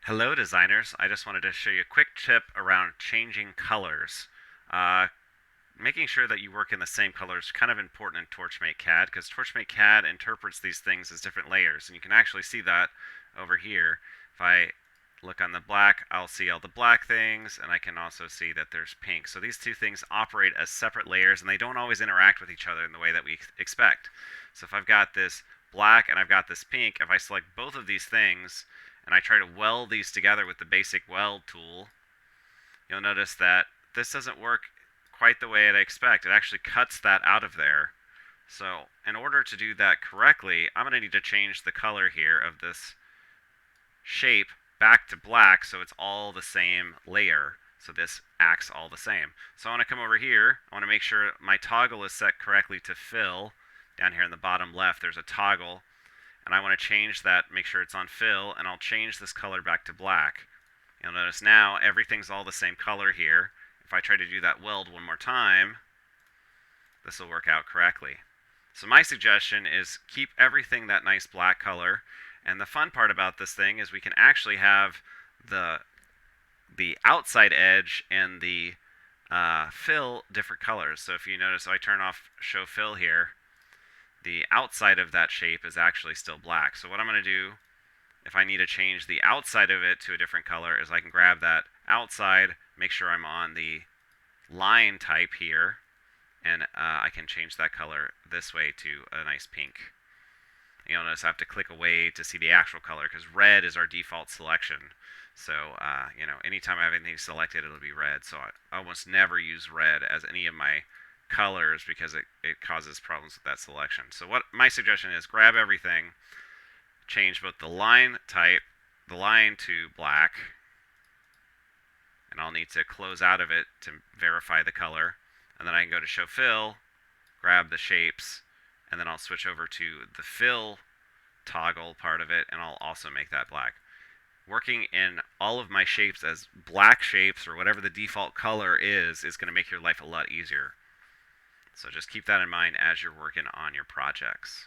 Hello designers, I just wanted to show you a quick tip around changing colors. Uh, Making sure that you work in the same colors is kind of important in Torchmate CAD because Torchmate CAD interprets these things as different layers, and you can actually see that over here. If I look on the black, I'll see all the black things, and I can also see that there's pink. So these two things operate as separate layers, and they don't always interact with each other in the way that we expect. So if I've got this black and I've got this pink, if I select both of these things and I try to weld these together with the basic weld tool, you'll notice that this doesn't work quite the way I'd expect. It actually cuts that out of there. So in order to do that correctly, I'm going to need to change the color here of this shape back to black so it's all the same layer. So this acts all the same. So I want to come over here. I want to make sure my toggle is set correctly to fill. Down here in the bottom left, there's a toggle. And I want to change that, make sure it's on fill, and I'll change this color back to black. You'll notice now everything's all the same color here. If I try to do that weld one more time, this will work out correctly. So my suggestion is keep everything that nice black color. And the fun part about this thing is we can actually have the outside edge and the fill different colors. So if you notice, I turn off show fill here, the outside of that shape is actually still black. So what I'm going to do, if I need to change the outside of it to a different color, is I can grab that outside, make sure I'm on the line type here, and I can change that color this way to a nice pink. You'll notice I have to click away to see the actual color because red is our default selection. So, anytime I have anything selected, it'll be red. So I almost never use red as any of my colors because it causes problems with that selection. So what my suggestion is, grab everything, change both the line type, the line to black, and I'll need to close out of it to verify the color, and then I can go to show fill, grab the shapes, and then I'll switch over to the fill toggle part of it, and I'll also make that black. Working in all of my shapes as black shapes or whatever the default color is going to make your life a lot easier. So just keep that in mind as you're working on your projects.